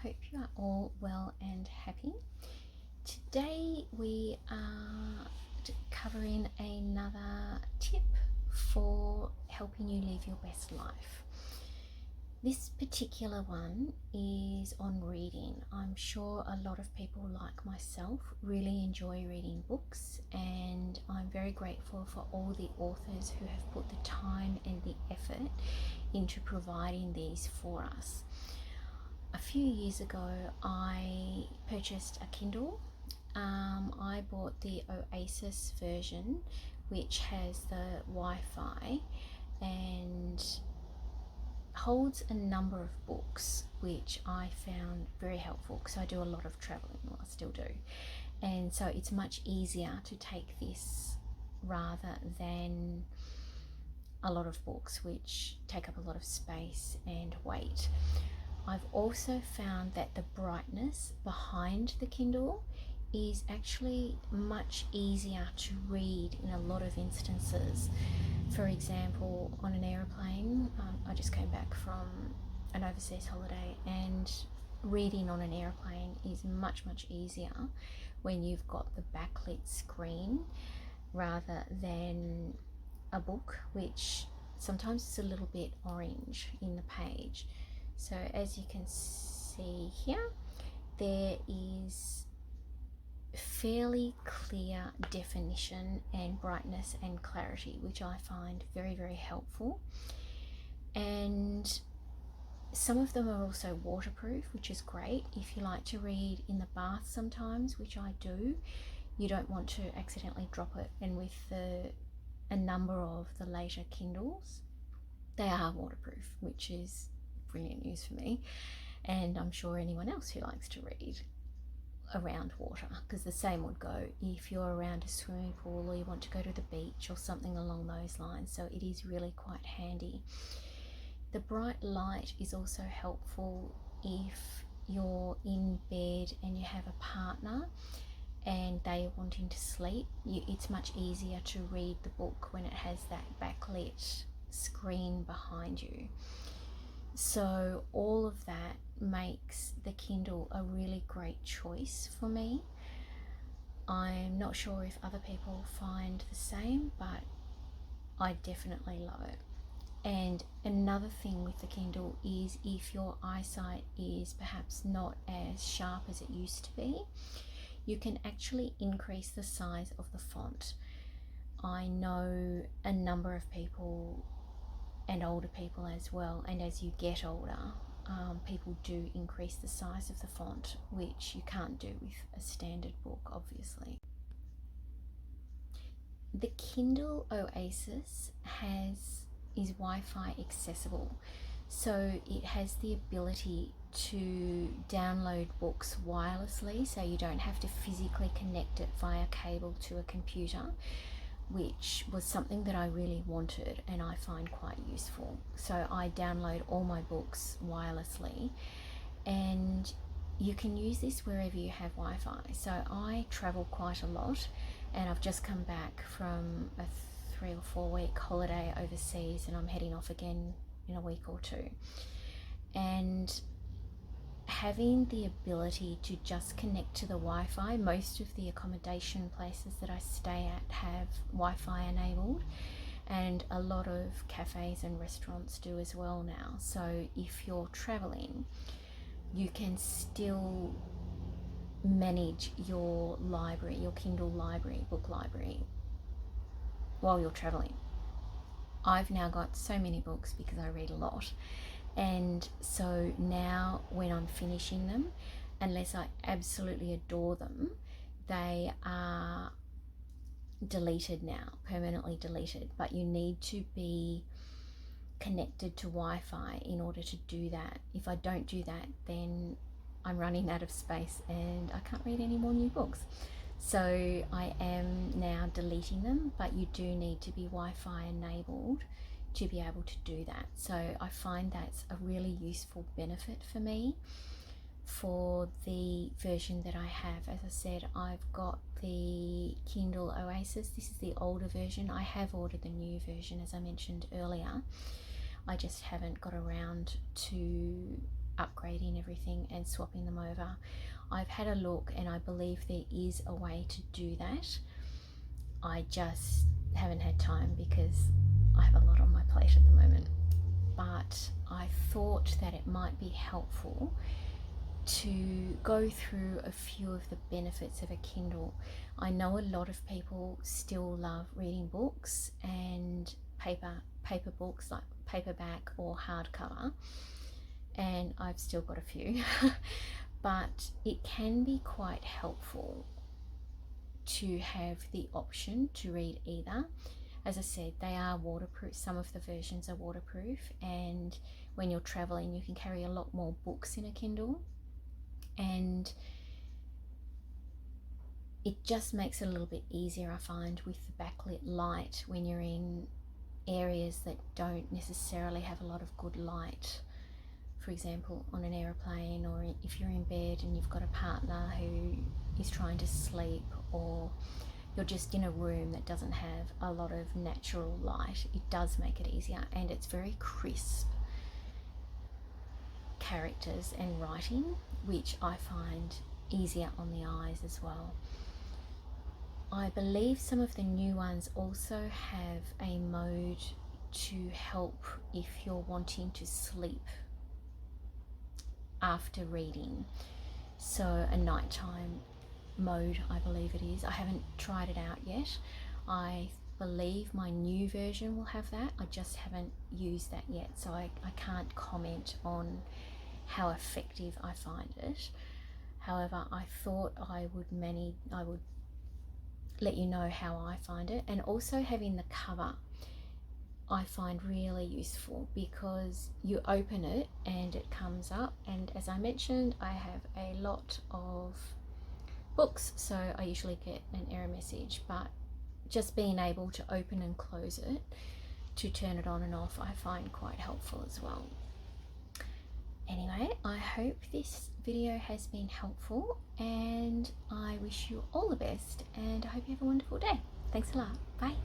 hope you are all well and happy. Today we are covering another tip for helping you live your best life. This particular one is on reading. I'm sure a lot of people like myself really enjoy reading books, and I'm very grateful for all the authors who have put the time and the effort into providing these for us. A few years ago, I purchased a Kindle. I bought the Oasis version, which has the Wi-Fi and holds a number of books, which I found very helpful because I do a lot of traveling, well, I still do, and so it's much easier to take this rather than a lot of books which take up a lot of space and weight. I've also found that the brightness behind the Kindle is actually much easier to read in a lot of instances. For example, on an airplane, I just came back from an overseas holiday, and reading on an airplane is much easier when you've got the backlit screen rather than a book, which sometimes is a little bit orange in the page. So as you can see here, there is fairly clear definition and brightness and clarity, which I find very helpful. And some of them are also waterproof, which is great if you like to read in the bath sometimes, which I do. You don't want to accidentally drop it, and with a number of the later Kindles, they are waterproof, which is brilliant news for me, and I'm sure anyone else who likes to read around water, because the same would go if you're around a swimming pool or you want to go to the beach or something along those lines. So it is really quite handy. The bright light is also helpful if you're in bed and you have a partner and they are wanting to sleep. It's much easier to read the book when it has that backlit screen behind you. So all of that makes the Kindle a really great choice for me. I'm not sure if other people find the same, but I definitely love it. And another thing with the Kindle is if your eyesight is perhaps not as sharp as it used to be, you can actually increase the size of the font. I know a number of people, and older people as well, and as you get older, people do increase the size of the font, which you can't do with a standard book, obviously. The Kindle Oasis is Wi-Fi accessible, so it has the ability to download books wirelessly, so you don't have to physically connect it via cable to a computer, which was something that I really wanted and I find quite useful. So I download all my books wirelessly, and you can use this wherever you have Wi-Fi. So I travel quite a lot, and I've just come back from a 3 or 4 week holiday overseas, and I'm heading off again in a week or two. And having the ability to just connect to the Wi-Fi, most of the accommodation places that I stay at have Wi-Fi enabled, and a lot of cafes and restaurants do as well now. So if you're traveling, you can still manage your library, your Kindle library, book library, while you're traveling. I've now got so many books because I read a lot, and so now when I'm finishing them, unless I absolutely adore them, they are deleted now, permanently deleted. But you need to be connected to Wi-Fi in order to do that. If I don't do that, then I'm running out of space and I can't read any more new books. So I am now deleting them, but you do need to be Wi-Fi enabled to be able to do that. So I find that's a really useful benefit for me for the version that I have. As I said, I've got the Kindle Oasis. This is the older version. I have ordered the new version, as I mentioned earlier. I just haven't got around to upgrading everything and swapping them over. I've had a look and I believe there is a way to do that. I just haven't had time because I have a lot on my plate at the moment. But I thought that it might be helpful to go through a few of the benefits of a Kindle. I know a lot of people still love reading books and paper books, like paperback or hardcover, and I've still got a few. But it can be quite helpful to have the option to read either. As I said, they are waterproof. Some of the versions are waterproof, and when you're traveling you can carry a lot more books in a Kindle, and it just makes it a little bit easier, I find, with the backlit light when you're in areas that don't necessarily have a lot of good light. For example, on an aeroplane, or if you're in bed and you've got a partner who is trying to sleep, or you're just in a room that doesn't have a lot of natural light, it does make it easier. And it's very crisp characters and writing, which I find easier on the eyes as well. I believe some of the new ones also have a mode to help if you're wanting to sleep after reading. So a nighttime mode, I believe it is. I haven't tried it out yet. I believe my new version will have that. I just haven't used that yet, so I can't comment on how effective I find it. However, I thought I would let you know how I find it. And also having the cover I find really useful, because you open it and it comes up, and as I mentioned, I have a lot of books, so I usually get an error message, but just being able to open and close it to turn it on and off, I find quite helpful as well. Anyway, I hope this video has been helpful, and I wish you all the best, and I hope you have a wonderful day. Thanks a lot. Bye.